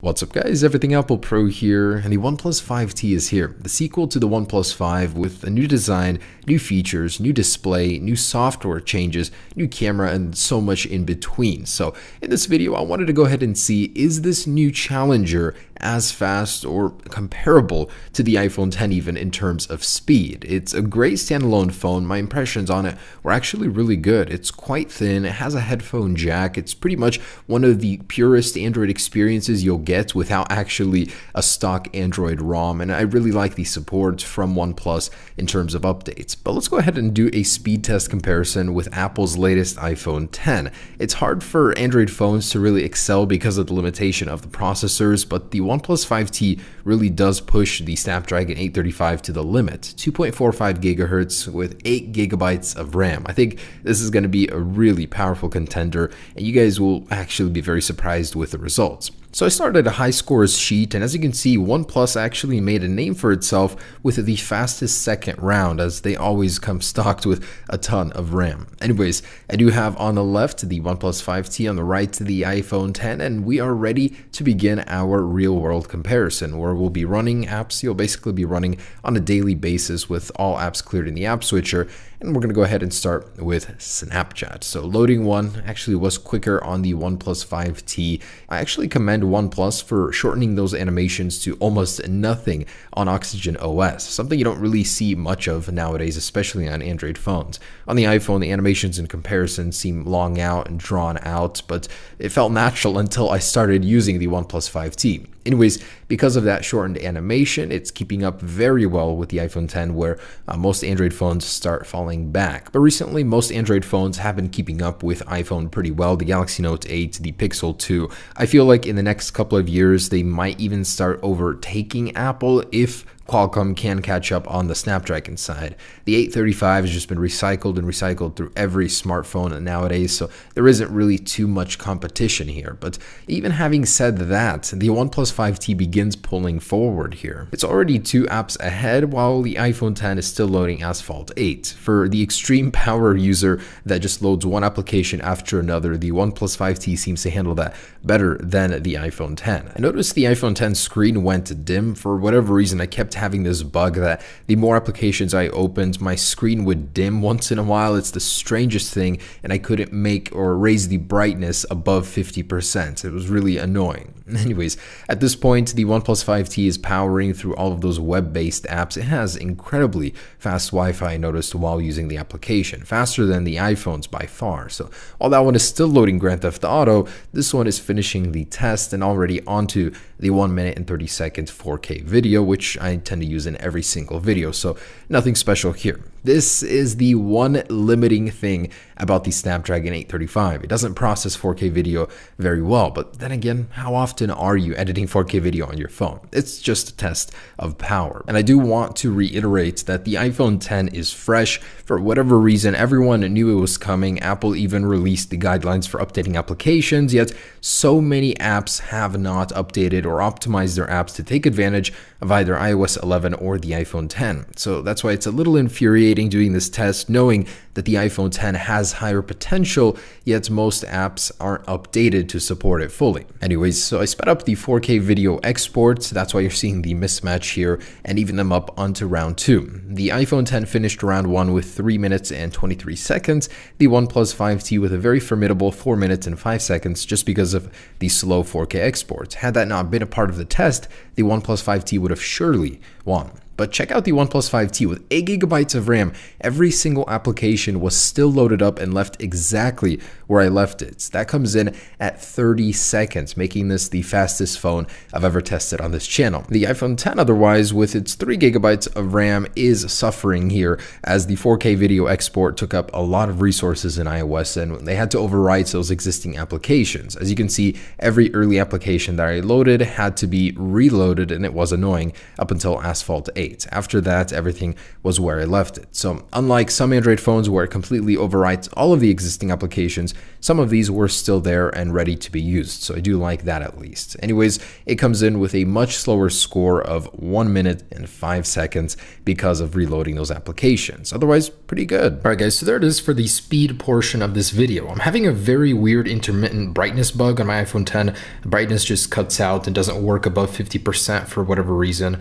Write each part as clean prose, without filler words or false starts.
What's up guys, Everything Apple Pro here, and the OnePlus 5T is here, the sequel to the OnePlus 5 with a new design, new features, new display, new software changes, new camera, and so much in between. So in this video, I wanted to go ahead and see, is this new challenger as fast or comparable to the iPhone X even in terms of speed? It's a great standalone phone. My impressions on it were actually really good. It's quite thin, it has a headphone jack, it's pretty much one of the purest Android experiences you'll get without actually a stock Android ROM, and I really like the support from OnePlus in terms of updates. But let's go ahead and do a speed test comparison with Apple's latest iPhone X. It's hard for Android phones to really excel because of the limitation of the processors, but the OnePlus 5T really does push the Snapdragon 835 to the limit. 2.45 gigahertz with 8 gigabytes of RAM. I think this is going to be a really powerful contender, and you guys will actually be very surprised with the results. So I started a high scores sheet, and as you can see, OnePlus actually made a name for itself with the fastest second round, as they always come stocked with a ton of RAM. Anyways, I do have on the left the OnePlus 5T, on the right the iPhone X, and we are ready to begin our real-world comparison, where we'll be running apps you'll basically be running on a daily basis with all apps cleared in the app switcher. And we're going to go ahead and start with Snapchat. So loading one actually was quicker on the OnePlus 5T. I actually commend OnePlus for shortening those animations to almost nothing on Oxygen OS, something you don't really see much of nowadays, especially on Android phones. On the iPhone, the animations in comparison seem long out and drawn out, but it felt natural until I started using the OnePlus 5T. Anyways, because of that shortened animation, it's keeping up very well with the iPhone X, where most Android phones start falling back. But recently, most Android phones have been keeping up with iPhone pretty well. The Galaxy Note 8, the Pixel 2. I feel like in the next couple of years, they might even start overtaking Apple if Qualcomm can catch up on the Snapdragon side. The 835 has just been recycled and recycled through every smartphone nowadays, so there isn't really too much competition here. But even having said that, the OnePlus 5T begins pulling forward here. It's already 2 apps ahead, while the iPhone X is still loading Asphalt 8. For the extreme power user that just loads one application after another, the OnePlus 5T seems to handle that better than the iPhone X. I noticed the iPhone X screen went dim. For whatever reason, I kept having this bug that the more applications I opened, my screen would dim once in a while. It's the strangest thing, and I couldn't make or raise the brightness above 50%. It was really annoying. Anyways, at this point, the OnePlus 5T is powering through all of those web-based apps. It has incredibly fast Wi-Fi, I noticed, while using the application, faster than the iPhones by far. So while that one is still loading Grand Theft Auto, this one is finishing the test and already onto the 1 minute and 30 second 4K video, which I tend to use in every single video, so nothing special here. This is the one limiting thing about the Snapdragon 835. It doesn't process 4K video very well, but then again, how often are you editing 4K video on your phone? It's just a test of power. And I do want to reiterate that the iPhone X is fresh. For whatever reason, everyone knew it was coming. Apple even released the guidelines for updating applications, yet so many apps have not updated or optimized their apps to take advantage of either iOS 11 or the iPhone X. So that's why it's a little infuriating doing this test, knowing that the iPhone X has higher potential, yet most apps aren't updated to support it fully. Anyways, so I sped up the 4K video exports. That's why you're seeing the mismatch here, and even them up onto round 2. The iPhone X finished round 1 with 3 minutes and 23 seconds. The OnePlus 5T with a very formidable 4 minutes and 5 seconds just because of the slow 4K exports. Had that not been a part of the test, the OnePlus 5T would have surely won. But check out the OnePlus 5T with 8 gigabytes of RAM. Every single application was still loaded up and left exactly where I left it. That comes in at 30 seconds, making this the fastest phone I've ever tested on this channel. The iPhone X, otherwise, with its 3 gigabytes of RAM, is suffering here, as the 4K video export took up a lot of resources in iOS, and they had to overwrite those existing applications. As you can see, every early application that I loaded had to be reloaded, and it was annoying up until Asphalt 8. 8. After that, everything was where I left it. So unlike some Android phones where it completely overwrites all of the existing applications, some of these were still there and ready to be used. So I do like that at least. Anyways, it comes in with a much slower score of 1 minute and 5 seconds because of reloading those applications. Otherwise, pretty good. All right, guys, so there it is for the speed portion of this video. I'm having a very weird intermittent brightness bug on my iPhone 10. The brightness just cuts out and doesn't work above 50% for whatever reason.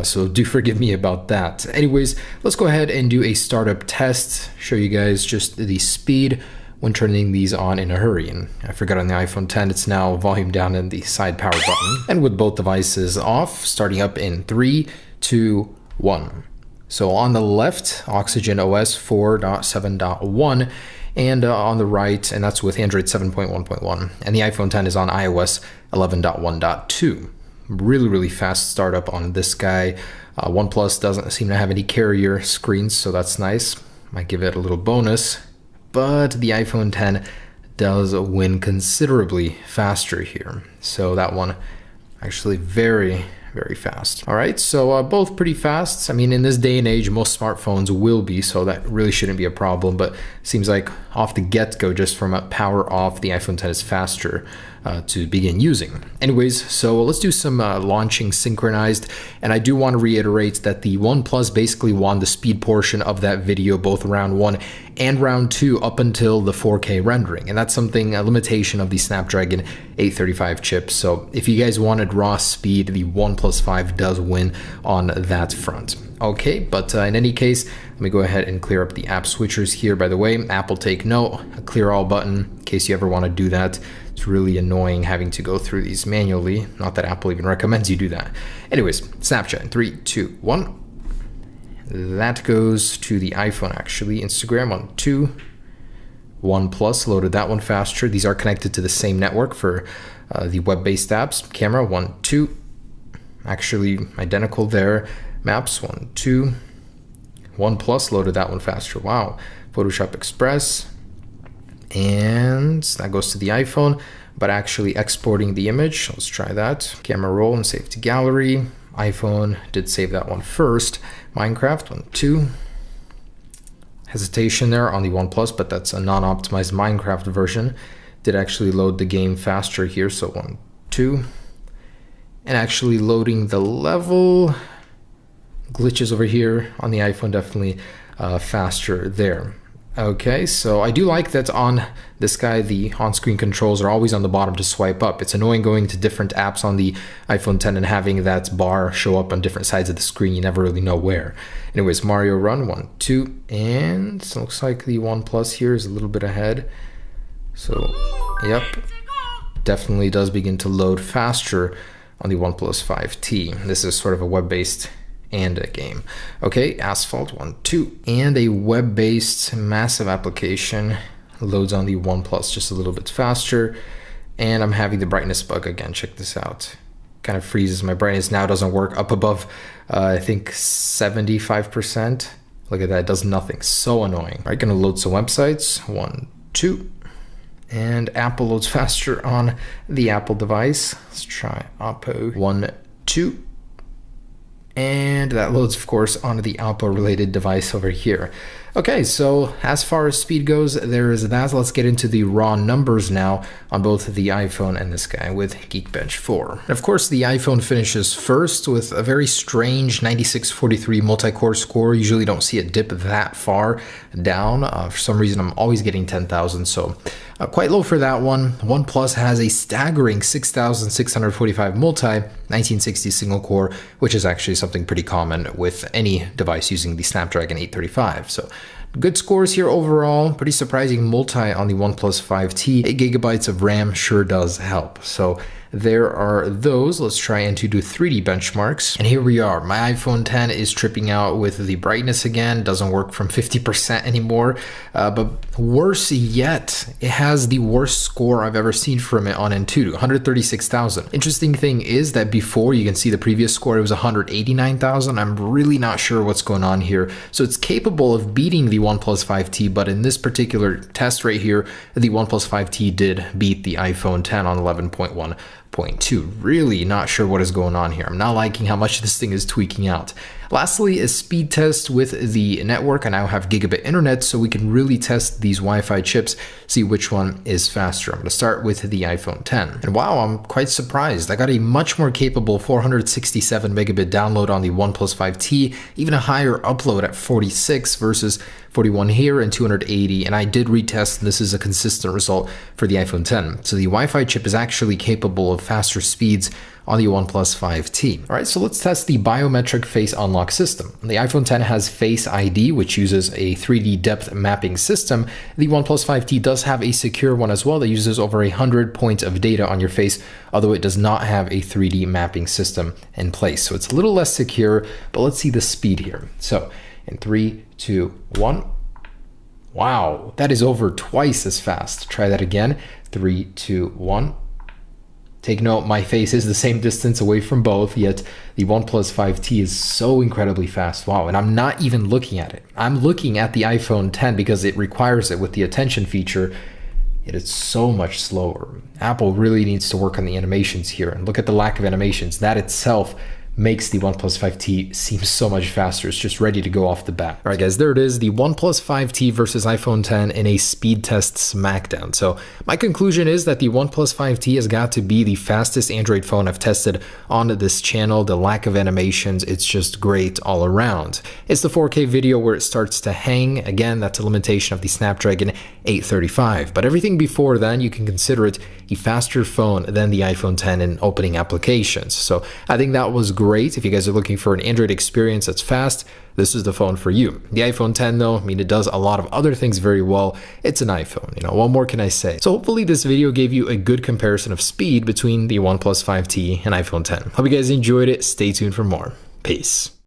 So do forgive me about that. Anyways, let's go ahead and do a startup test, show you guys just the speed when turning these on in a hurry. And I forgot on the iPhone 10, it's now volume down in the side power button. And with both devices off, starting up in 3, 2, 1. So on the left, Oxygen OS 4.7.1, and on the right, and that's with Android 7.1.1, and the iPhone 10 is on iOS 11.1.2. Really fast startup on this guy. OnePlus doesn't seem to have any carrier screens, so that's nice. Might give it a little bonus, but the iPhone 10 does win considerably faster here. So that one actually very fast. All right, so both pretty fast. I mean, in this day and age, most smartphones will be, so that really shouldn't be a problem, but it seems like off the get-go, just from a power off, the iPhone 10 is faster to begin using. Anyways, so let's do some launching synchronized, and I do want to reiterate that the OnePlus basically won the speed portion of that video, both round 1 and round 2 up until the 4K rendering, and that's something, a limitation of the Snapdragon 835 chip. So if you guys wanted raw speed, the OnePlus 5 does win on that front. Okay, but in any case, let me go ahead and clear up the app switchers here. By the way, Apple take note, a clear all button in case you ever want to do that. It's really annoying having to go through these manually. Not that Apple even recommends you do that. Anyways, Snapchat in 3, 2, 1. That goes to the iPhone actually. Instagram on 2. OnePlus loaded that one faster. These are connected to the same network for the web-based apps. Camera 1, 2. Actually identical there. Maps 1, 2. OnePlus loaded that one faster. Wow. Photoshop Express. And that goes to the iPhone, but actually exporting the image. Let's try that. Camera roll and save to gallery. iPhone did save that one first. Minecraft 1, 2. Hesitation there on the OnePlus, but that's a non-optimized Minecraft version. Did actually load the game faster here, so 1, 2. And actually loading the level. Glitches over here on the iPhone, definitely faster there. Okay, so I do like that on this guy, the on-screen controls are always on the bottom to swipe up. It's annoying going to different apps on the iPhone 10 and having that bar show up on different sides of the screen. You never really know where. Anyways, Mario Run 1, 2, and it looks like the OnePlus here is a little bit ahead. So, yep, definitely does begin to load faster on the OnePlus 5T. This is sort of a web-based and a game. Okay, Asphalt 1, 2, and a web-based massive application loads on the OnePlus just a little bit faster. And I'm having the brightness bug again. Check this out. Kind of freezes. My brightness now doesn't work up above I think 75%. Look at that, it does nothing. So annoying. All right, gonna load some websites. 1, 2. And Apple loads faster on the Apple device. Let's try Oppo. 1, 2. And that loads, of course, onto the Oppo related device over here. Okay, so as far as speed goes, there is that. Let's get into the raw numbers now on both the iPhone and this guy with Geekbench 4. And of course, the iPhone finishes first with a very strange 9643 multi-core score. Usually don't see it dip that far down. For some reason, I'm always getting 10,000, so quite low for that one. OnePlus has a staggering 6,645 1960 single core, which is actually something pretty common with any device using the Snapdragon 835. So good scores here overall. Pretty surprising multi on the OnePlus 5T. 8 gigabytes of RAM sure does help. So there are those. Let's try and to do 3D benchmarks. And here we are. My iPhone 10 is tripping out with the brightness again. Doesn't work from 50% anymore. But worse yet, it has the worst score I've ever seen from it on Antutu, 136,000. Interesting thing is that before, you can see the previous score, it was 189,000. I'm really not sure what's going on here. So it's capable of beating the OnePlus 5T, but in this particular test right here, the OnePlus 5T did beat the iPhone 10 on 11.1.2. Really not sure what is going on here. I'm not liking how much this thing is tweaking out. Lastly, a speed test with the network. I now have gigabit internet, so we can really test these Wi-Fi chips, see which one is faster. I'm going to start with the iPhone 10. And wow, I'm quite surprised. I got a much more capable 467 megabit download on the OnePlus 5T, even a higher upload at 46 versus 41 here and 280. And I did retest, and this is a consistent result for the iPhone 10. So the Wi-Fi chip is actually capable of faster speeds on the OnePlus 5T. All right, so let's test the biometric face unlock system. The iPhone 10 has Face ID, which uses a 3D depth mapping system. The OnePlus 5T does have a secure one as well that uses over 100 points of data on your face, although it does not have a 3D mapping system in place. So it's a little less secure, but let's see the speed here. So in 3, 2, 1. Wow, that is over twice as fast. Try that again. 3, 2, 1. Take note, my face is the same distance away from both, yet the OnePlus 5T is so incredibly fast. Wow, and I'm not even looking at it. I'm looking at the iPhone 10 because it requires it with the attention feature. It is so much slower. Apple really needs to work on the animations here, and look at the lack of animations. That itself makes the OnePlus 5T seem so much faster. It's just ready to go off the bat. All right, guys, there it is, the OnePlus 5T versus iPhone 10 in a speed test smackdown. So my conclusion is that the OnePlus 5T has got to be the fastest Android phone I've tested on this channel. The lack of animations, it's just great all around. It's the 4K video where it starts to hang. Again, that's a limitation of the Snapdragon 835. But everything before then, you can consider it a faster phone than the iPhone 10 in opening applications. So I think that was great. If you guys are looking for an Android experience that's fast, this is the phone for you. The iPhone 10 though, I mean, it does a lot of other things very well. It's an iPhone, what more can I say? So hopefully this video gave you a good comparison of speed between the OnePlus 5T and iPhone 10. Hope you guys enjoyed it. Stay tuned for more. Peace.